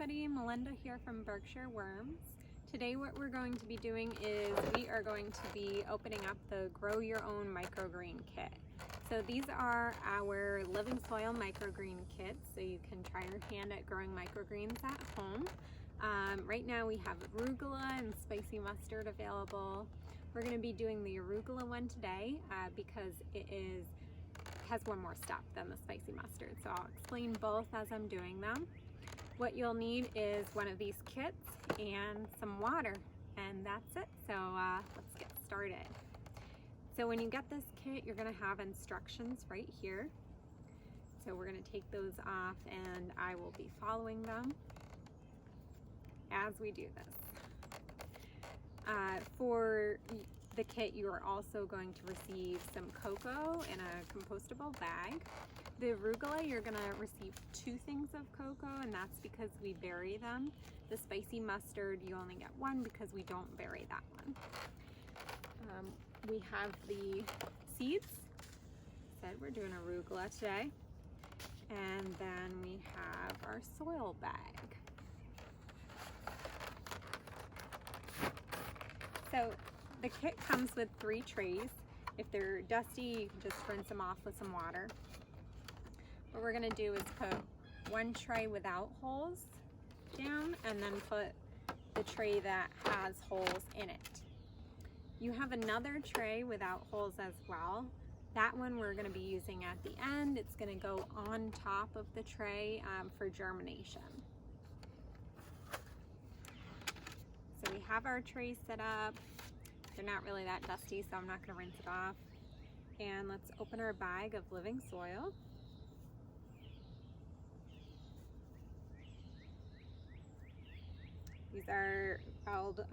everybody, Melinda here from Berkshire Worms. Today what we're going to be doing is we are going to be opening up the Grow Your Own Microgreen Kit. So these are our living soil microgreen kits, so you can try your hand at growing microgreens at home. Right now we have arugula and spicy mustard available. We're going to be doing the arugula one today because it has one more step than the spicy mustard. So I'll explain both as I'm doing them. What you'll need is one of these kits and some water, and that's it. So let's get started. So when you get this kit, you're going to have instructions right here. So we're going to take those off and I will be following them as we do this. For the kit, you are also going to receive some cocoa in a compostable bag. The arugula, you're going to receive 2 things of cocoa, and that's because we bury them. The spicy mustard, you only get 1 because we don't bury that one. We have the seeds. Said we're doing arugula today. And then we have our soil bag. So the kit comes with 3 trays. If they're dusty, you can just rinse them off with some water. What we're gonna do is put 1 tray without holes down and then put the tray that has holes in it. You have another tray without holes as well. That one we're gonna be using at the end. It's gonna go on top of the tray for germination. So we have our trays set up. They're not really that dusty, so I'm not gonna rinse it off. And let's open our bag of living soil. These are old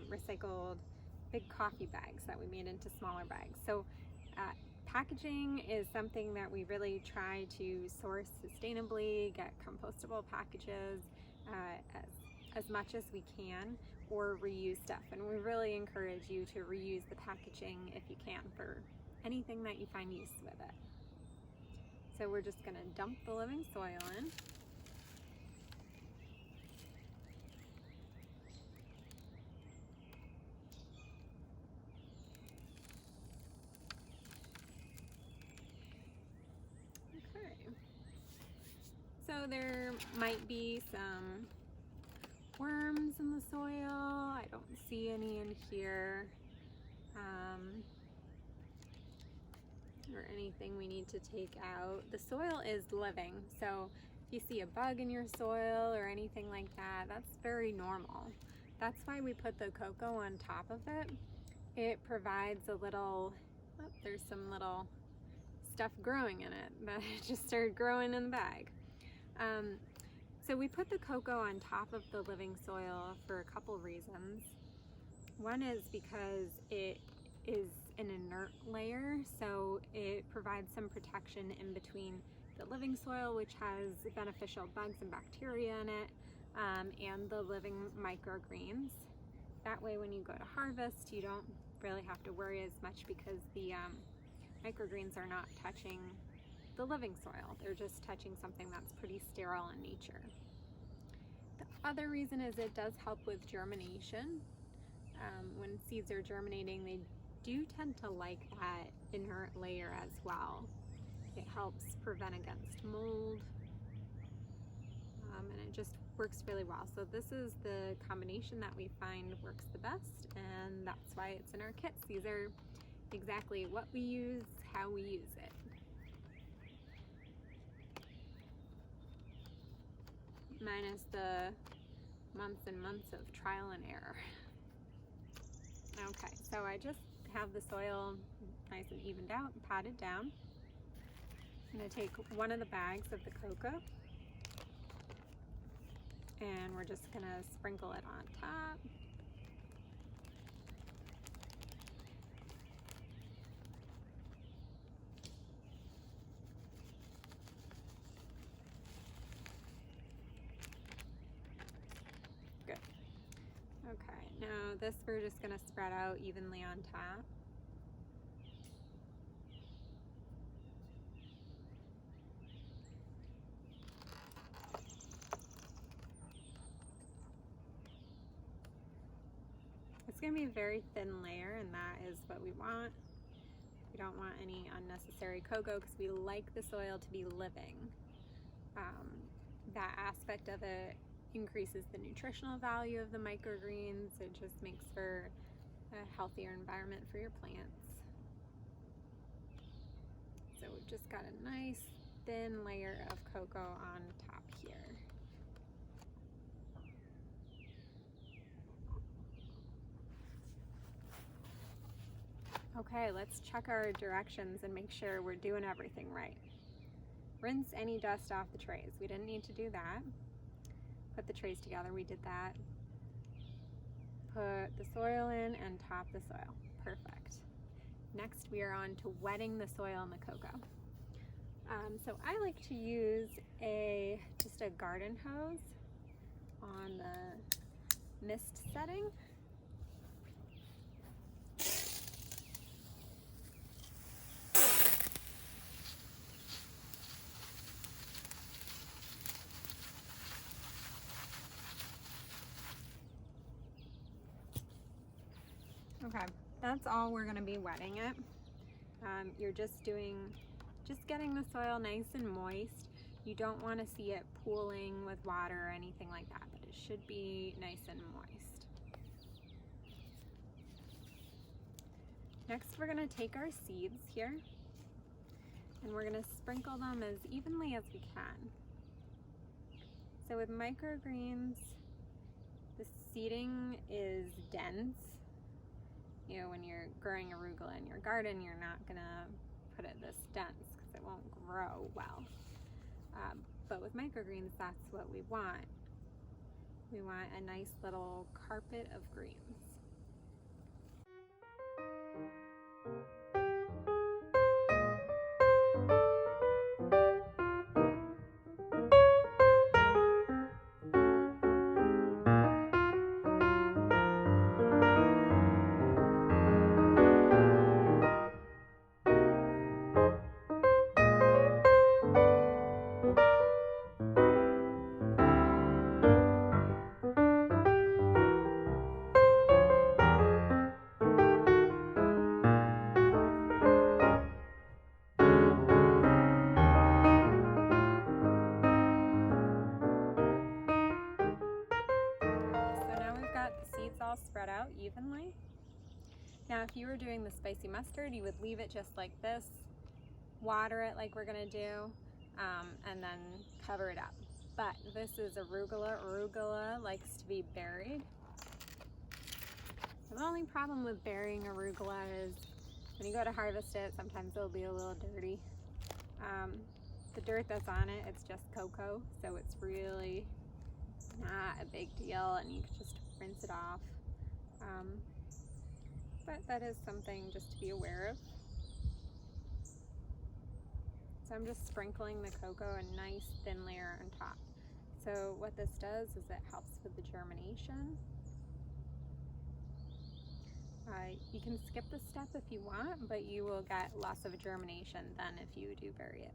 recycled big coffee bags that we made into smaller bags. So packaging is something that we really try to source sustainably, get compostable packages as much as we can, or reuse stuff. And we really encourage you to reuse the packaging if you can for anything that you find use with it. So we're just gonna dump the living soil in. So there might be some worms in the soil. I don't see any in here, or anything we need to take out. The soil is living, so if you see a bug in your soil or anything like that, that's very normal. That's why we put the cocoa on top of it. It provides a little, oh, there's some little stuff growing in it that just started growing in the bag. So we put the cocoa on top of the living soil for a couple reasons. One is because it is an inert layer, so it provides some protection in between the living soil, which has beneficial bugs and bacteria in it, and the living microgreens. That way when you go to harvest, you don't really have to worry as much because the microgreens are not touching the living soil. They're just touching something that's pretty sterile in nature. The other reason is it does help with germination. When seeds are germinating, they do tend to like that inert layer as well. It helps prevent against mold, and it just works really well. So this is the combination that we find works the best, and that's why it's in our kits. These are exactly what we use, how we use it. Minus the months and months of trial and error. Okay, so I just have the soil nice and evened out and patted down. I'm going to take one of the bags of the cocoa and we're just going to sprinkle it on top. Good. Okay, now this we're just going to spread out evenly on top. It's going to be a very thin layer, and that is what we want. We don't want any unnecessary cocoa because we like the soil to be living. That aspect of it increases the nutritional value of the microgreens. It just makes for a healthier environment for your plants. So we've just got a nice thin layer of cocoa on top here. Okay, let's check our directions and make sure we're doing everything right. Rinse any dust off the trays. We didn't need to do that. Put the trays together, we did that. Put the soil in and top the soil. Perfect. Next we are on to wetting the soil and the cocoa. So I like to use just a garden hose on the mist setting. Okay, that's all we're going to be wetting it. You're just getting the soil nice and moist. You don't want to see it pooling with water or anything like that, but it should be nice and moist. Next, we're going to take our seeds here and we're going to sprinkle them as evenly as we can. So with microgreens, the seeding is dense. You know, when you're growing arugula in your garden, you're not going to put it this dense because it won't grow well. But with microgreens, that's what we want. We want a nice little carpet of greens. All spread out evenly. Now if you were doing the spicy mustard, you would leave it just like this, water it like we're going to do, and then cover it up. But this is arugula. Arugula likes to be buried. The only problem with burying arugula is when you go to harvest it, sometimes it'll be a little dirty. The dirt that's on it, it's just cocoa, so it's really not a big deal, and you can just rinse it off. But that is something just to be aware of. So I'm just sprinkling the cocoa a nice thin layer on top. So what this does is it helps with the germination. You can skip this step if you want, but you will get less of a germination than if you do bury it.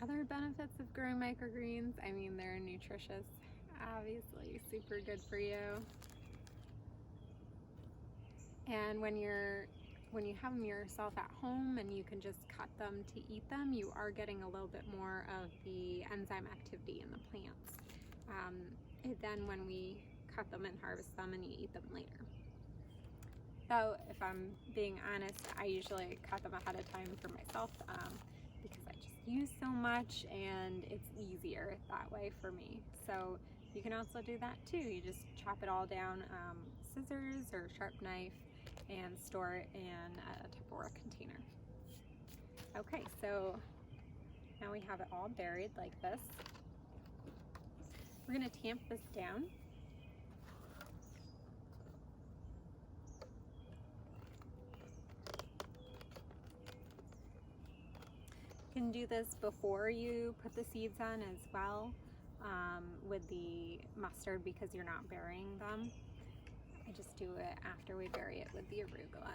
Other benefits of growing microgreens, I mean, they're nutritious, obviously super good for you. And when you have them yourself at home and you can just cut them to eat them, you are getting a little bit more of the enzyme activity in the plants. Then when we cut them and harvest them and you eat them later. So if I'm being honest, I usually cut them ahead of time for myself because I just use so much and it's easier that way for me. So you can also do that too. You just chop it all down, scissors or sharp knife, and store it in a Tupperware container. Okay, so now we have it all buried like this. We're going to tamp this down. You can do this before you put the seeds on as well, with the mustard, because you're not burying them. I just do it after we bury it with the arugula.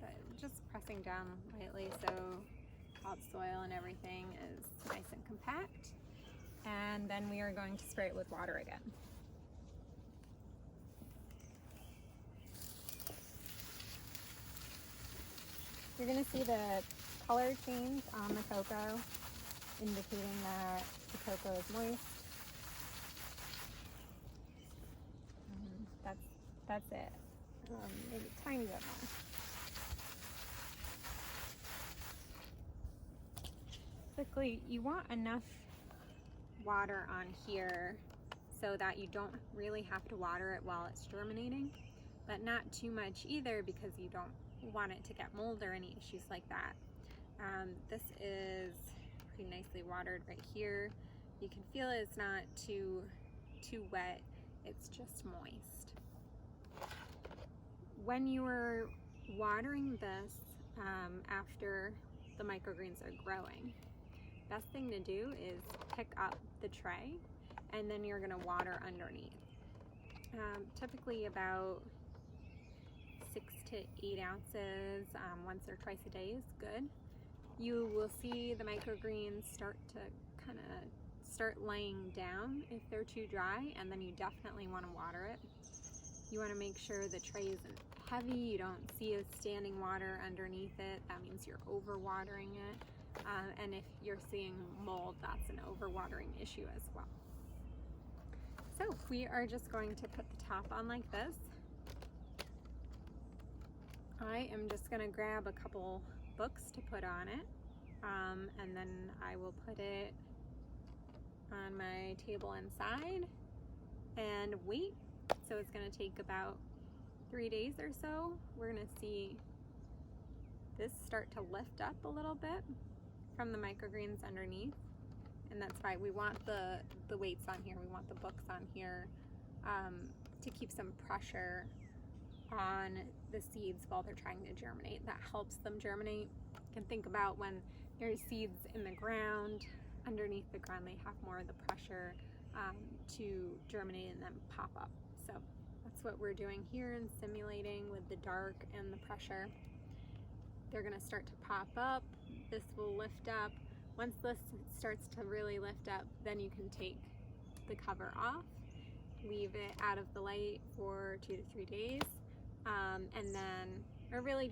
But just pressing down lightly so all the soil and everything is nice and compact. And then we are going to spray it with water again. You're going to see the color change on the cocoa, indicating that the cocoa is moist. That's it. Maybe a tiny bit more. Basically, you want enough water on here so that you don't really have to water it while it's germinating, but not too much either, because you don't want it to get mold or any issues like that. This is pretty nicely watered right here. You can feel it's not too wet, it's just moist. When you are watering this after the microgreens are growing, best thing to do is pick up the tray and then you're going to water underneath. Typically about 6 to 8 ounces once or twice a day is good. You will see the microgreens start laying down if they're too dry, and then you definitely want to water it. You want to make sure the tray isn't heavy, you don't see a standing water underneath it. That means you're overwatering it. And if you're seeing mold, that's an overwatering issue as well. So we are just going to put the top on like this. I am just going to grab a couple books to put on it, and then I will put it on my table inside and wait. So it's going to take about 3 days or so. We're going to see this start to lift up a little bit from the microgreens underneath, and that's why we want the weights on here. We want the books on here to keep some pressure on the seeds while they're trying to germinate. That helps them germinate. You can think about when there's seeds in the ground, underneath the ground, they have more of the pressure to germinate and then pop up. So that's what we're doing here and simulating with the dark and the pressure. They're going to start to pop up. This will lift up. Once this starts to really lift up, then you can take the cover off, leave it out of the light for 2 to 3 days, and then, or really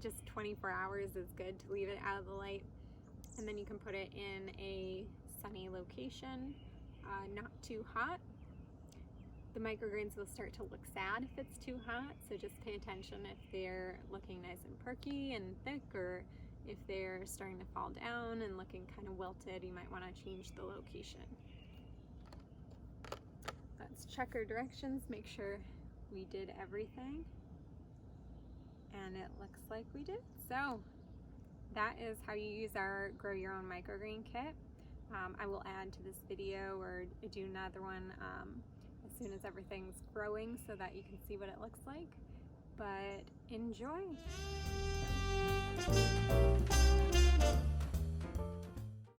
just 24 hours is good to leave it out of the light, and then you can put it in a sunny location, not too hot. The microgreens will start to look sad if it's too hot, so just pay attention if they're looking nice and perky and thick, or if they're starting to fall down and looking kind of wilted, you might want to change the location. Let's check our directions, make sure we did everything, and it looks like we did. So that is how you use our Grow Your Own Microgreen Kit. I will add to this video or do another one as soon as everything's growing so that you can see what it looks like. But enjoy!